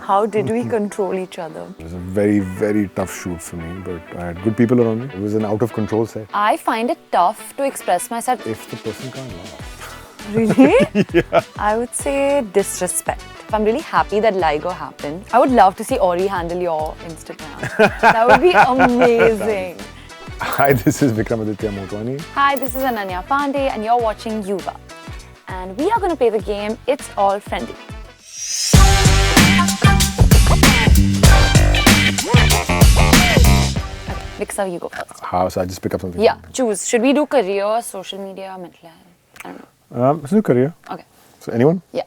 How did we control each other? It was a very, very tough shoot for me, but I had good people around me. It was an out-of-control set. I find it tough to express myself. If the person can't laugh. Really? Yeah. I would say disrespect. I'm really happy that LIGO happened. I would love to see Ori handle your Instagram. That would be amazing. Hi, this is Vikramaditya Motwani. Hi, this is Ananya Pandey and you're watching Yuva. And we are going to play the game It's All Friendly. Okay, Viksa, you go first. How? So I just pick up something? Yeah, choose. Should we do career, social media, mental health? I don't know. Let's do career. Okay. So anyone? Yeah.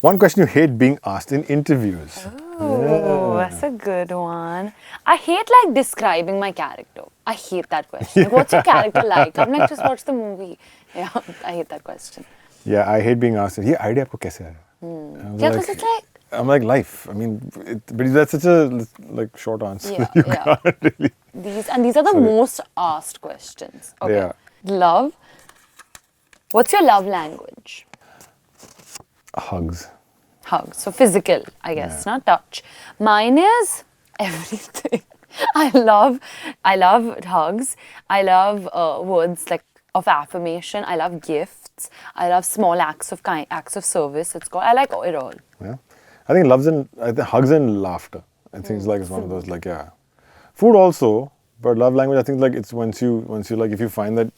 One question you hate being asked in interviews. Oh, that's a good one. I hate describing my character. I hate that question. Like, what's your character like? I'm like, just watch the movie. Yeah, I hate that question. Yeah, I hate being asked. Ye idea aapko kaise aaya? Yeah, because it's like... I'm like life. I mean, but that's such a short answer. Yeah, you yeah. can't really. These are the most asked questions. Okay. Yeah. Love. What's your love language? Hugs. Hugs. So physical, I guess, not touch. Mine is everything. I love hugs. I love words of affirmation. I love gifts. I love small acts of service. I like it all. Yeah. I think hugs and laughter. I think it's one of those Food also, but love language, I think it's once you if you find that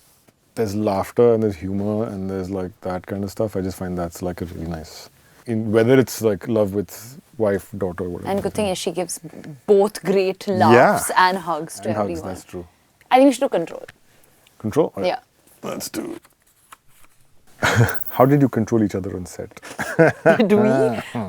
there's laughter and there's humor and there's that kind of stuff, I just find that's a really nice. Whether it's love with wife, daughter, whatever. And good thing is she gives both great laughs and hugs to everyone. Hugs, that's true. I think we should do control. Control? Yeah. Let's do it. How did you control each other on set? Did we?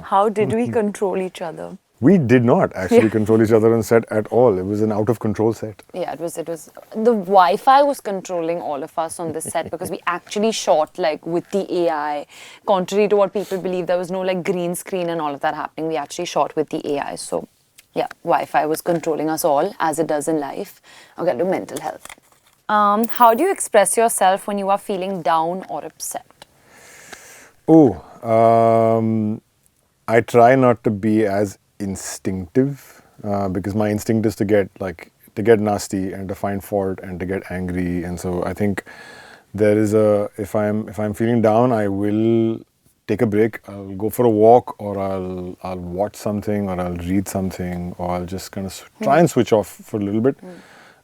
How did we control each other? We did not actually control each other on set at all. It was an out-of-control set. Yeah, it was. The Wi-Fi was controlling all of us on this set because we actually shot with the AI. Contrary to what people believe, there was no green screen and all of that happening. We actually shot with the AI. So, yeah, Wi-Fi was controlling us all as it does in life. Okay, to mental health. How do you express yourself when you are feeling down or upset? I try not to be as instinctive because my instinct is to get nasty and to find fault and to get angry, and so I think there is if I'm feeling down, I will take a break. I'll go for a walk, or I'll watch something, or I'll read something, or I'll just kind of try and switch off for a little bit.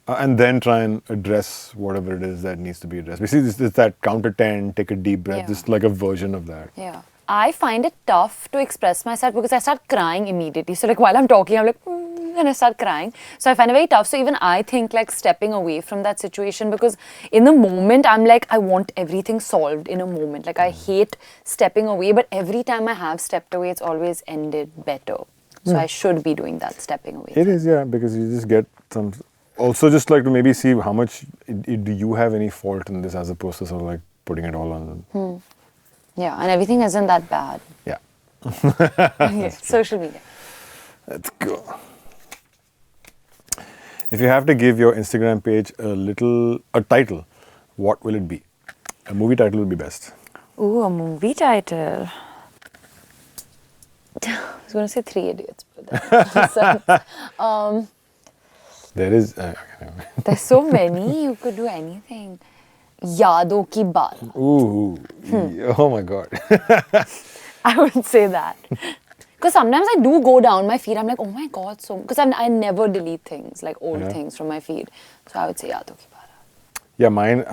And then try and address whatever it is that needs to be addressed. Basically, it's that count to 10, take a deep breath, just a version of that. Yeah. I find it tough to express myself because I start crying immediately. So while I'm talking, I'm and I start crying. So I find it very tough. So even I think stepping away from that situation, because in the moment, I'm I want everything solved in a moment. I hate stepping away, but every time I have stepped away, it's always ended better. So I should be doing that, stepping away. It is, yeah, because you just get some... Also, just to maybe see how much do you have any fault in this, as opposed to sort of putting it all on them. Yeah, and everything isn't that bad. Yeah. Okay, social media. Let's go. If you have to give your Instagram page a title, what will it be? A movie title will be best. Ooh, a movie title. I was going to say Three Idiots, but that doesn't. There is... There's so many. You could do anything. Yaadon Ki Baat. Ooh. Oh my God. I would say that. Because sometimes I do go down my feed. I'm like, oh my God. So because I never delete things, old things from my feed. So I would say Yaadon Ki Baat. Yeah, mine...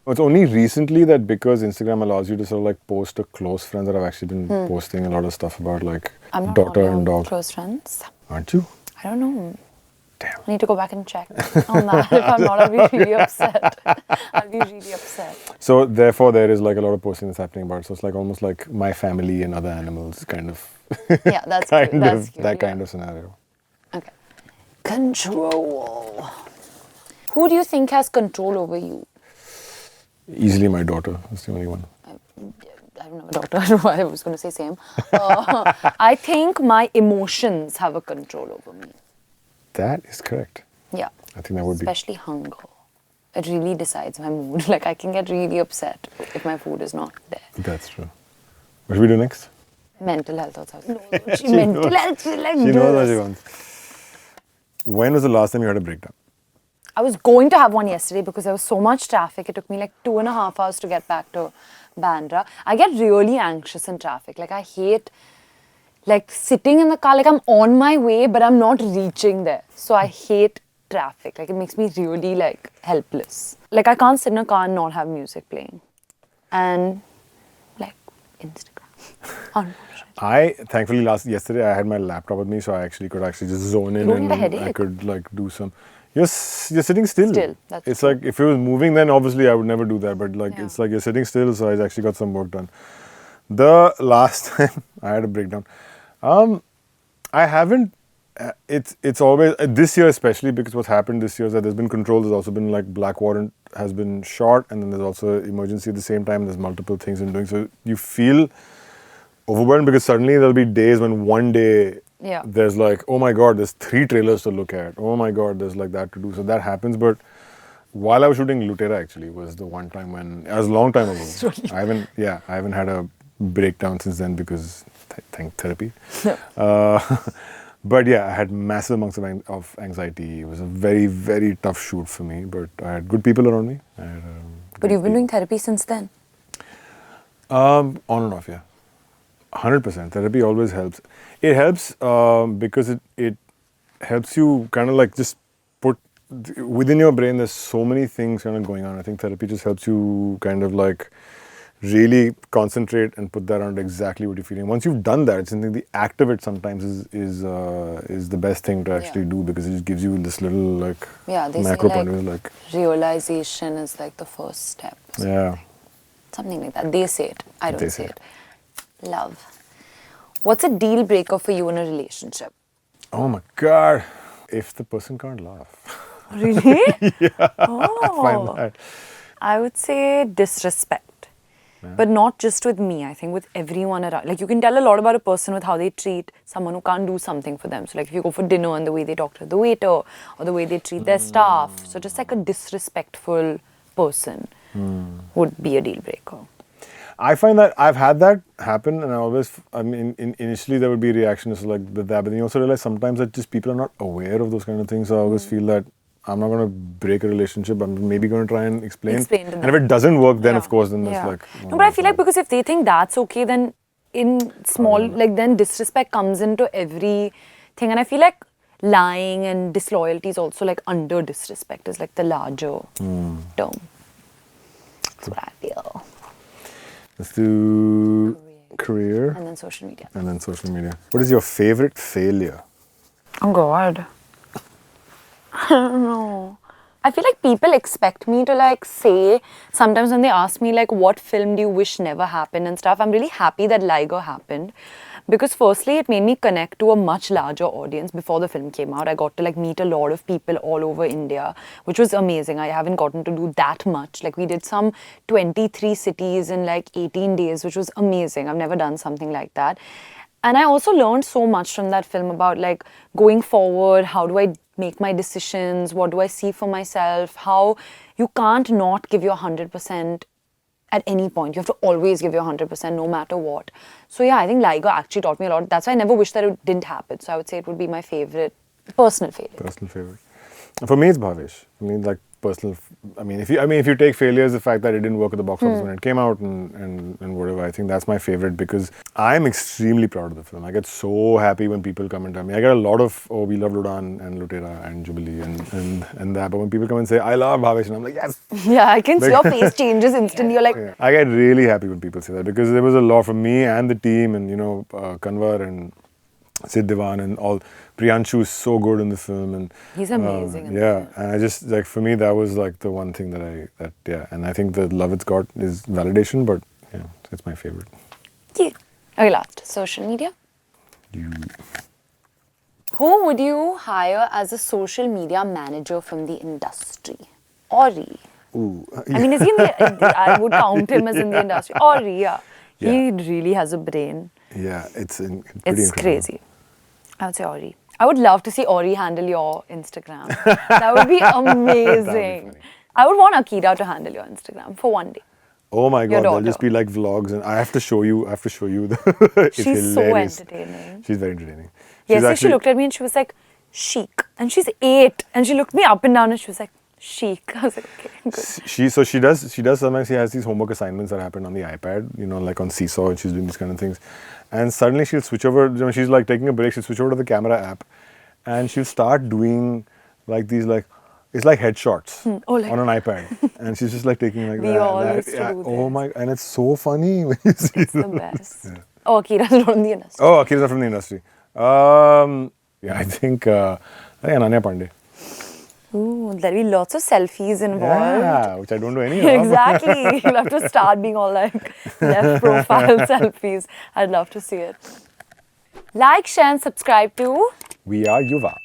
it's only recently that because Instagram allows you to sort of post to close friends, that I've actually been posting a lot of stuff about I'm not daughter and dog. Close friends. Aren't you? I don't know. Damn. I need to go back and check on that. If I'm not, I'll be really upset. I'll be really upset. So therefore, there is a lot of posting that's happening about it. So it's almost like my family and other animals kind of. Yeah, that's cute. That's cute. That kind of scenario. Okay. Control. Who do you think has control over you? Easily my daughter. That's the only one. I don't have a daughter. I was going to say same. I think my emotions have a control over me. That is correct. Yeah. I think that would Especially hunger. It really decides my mood. I can get really upset if my food is not there. That's true. What should we do next? Mental health also. No, she mental health. She's like She this. knows what she wants. When was the last time you had a breakdown? I was going to have one yesterday because there was so much traffic. It took me like 2.5 hours to get back to Bandra. I get really anxious in traffic. Like I hate like sitting in the car, like I'm on my way, but I'm not reaching there. So I hate traffic. Like it makes me really like helpless. Like I can't sit in a car and not have music playing. And like Instagram. I thankfully yesterday I had my laptop with me, so I could just zone in You don't and get a headache? I could like do some. You're sitting still. Still, that's it's true. like if it was moving, then obviously I would never do that. But like Yeah. it's like you're sitting still, so I actually got some work done. The last time I had a breakdown, I haven't. It's always this year especially because what's happened this year is that there's been control. There's also been like black warrant has been shot, and then there's also emergency at the same time. There's multiple things in doing, so you feel overwhelmed because suddenly there'll be days when one day Yeah. there's like, oh my god, there's 3 trailers to look at. Oh my god, there's like that to do. So that happens. But while I was shooting Lutera, actually, was the one time when it was a long time ago. I haven't had a breakdown since then because thank therapy. But yeah, I had massive amounts of anxiety. It was a very, very tough shoot for me, but I had good people around me. But you've been doing therapy since then? On and off, yeah. 100%. Therapy always helps. It helps because it helps you kind of like just put within your brain. There's so many things kind of going on. I think therapy just helps you kind of like really concentrate and put that on exactly what you're feeling. Once you've done that, it's something the act of it sometimes is the best thing to actually do because it just gives you this little like they macro say point of like view, like realization is like the first step. yeah. Something like that. They say it. I don't They say say it. Love. What's a deal breaker for you in a relationship? Oh my god, if the person can't laugh. Really? I find that. I would say disrespect. But not just with me, I think with everyone around. Like you can tell a lot about a person with how they treat someone who can't do something for them. So like if you go for dinner and the way they talk to the waiter or the way they treat their staff. So just like a disrespectful person would be a deal breaker. I find that I've had that happen, and initially there would be reactions like with that, but then you also realize sometimes that just people are not aware of those kind of things. So I always feel that I'm not going to break a relationship. I'm maybe going to try and explain. To them. And if it doesn't work, then of course, then there's like. No, but I feel like because if they think that's okay, then in small, like then disrespect comes into everything. And I feel like lying and disloyalty is also like under disrespect is like the larger term. That's what I feel. Let's do career. And then social media. And then social media. What is your favorite failure? Oh God. I don't know. I feel like people expect me to like say, sometimes when they ask me like what film do you wish never happened and stuff, I'm really happy that Liger happened. Because firstly, it made me connect to a much larger audience before the film came out. I got to like meet a lot of people all over India, which was amazing. I haven't gotten to do that much. Like we did some 23 cities in like 18 days, which was amazing. I've never done something like that. And I also learned so much from that film about like going forward, how do I make my decisions, what do I see for myself, how you can't not give your 100% at any point. You have to always give your 100% no matter what. So yeah, I think Liger actually taught me a lot. That's why I never wish that it didn't happen. So I would say it would be my favorite, personal favorite. Personal favorite. For me, it's Bhavesh. I mean, like personal. If you take failure as the fact that it didn't work at the box office when it came out and whatever, I think that's my favorite because I'm extremely proud of the film. I get so happy when people come and tell me. I get a lot of we love Ludan and Lutera and Jubilee and that. But when people come and say I love Bhavesh, and I'm like yes. Yeah, I can see your face changes instantly. You're like, Yeah. I get really happy when people say that because there was a lot from me and the team and Kanwar and Sid Devan and all. Priyanshu is so good in the film and he's amazing. In yeah, and I just like for me that was like the one thing and I think the love it's got is validation, but yeah, it's my favorite. Yeah. Okay, last social media. Who would you hire as a social media manager from the industry? Ori. Ooh. I mean, is he in the? I would count him as in the industry. Ori, yeah. He really has a brain. Yeah, it's pretty It's incredible. crazy. I would say Ori. I would love to see Ori handle your Instagram. That would be amazing. funny. I would want Akira to handle your Instagram for one day. Oh my Your god, there'll daughter. just be like vlogs, and I have to show you. It's She's so hilarious. entertaining. She's very entertaining. She's Yesterday she actually- looked at me and she was like, chic. And she's 8. And she looked me up and down and she was like, chic. I was like, okay, good. She does sometimes she has these homework assignments that happen on the iPad, you know, like on Seesaw, and she's doing these kind of things. And suddenly she'll switch over, you know, she's like taking a break, she'll switch over to the camera app and she'll start doing like these like it's like headshots Oh, like- on an iPad. And she's just like taking like We that. all that. used to do Oh this. my, and it's so funny when you see It's the them. best. Oh, Akira's not in the industry. Oh, Akira's not from the industry. Yeah, I think Ananya Pandey. Ooh, there'll be lots of selfies involved. Yeah, which I don't do any of. Exactly. You'll have to start being all like left profile selfies. I'd love to see it. Like, share, and subscribe to We are Yuva.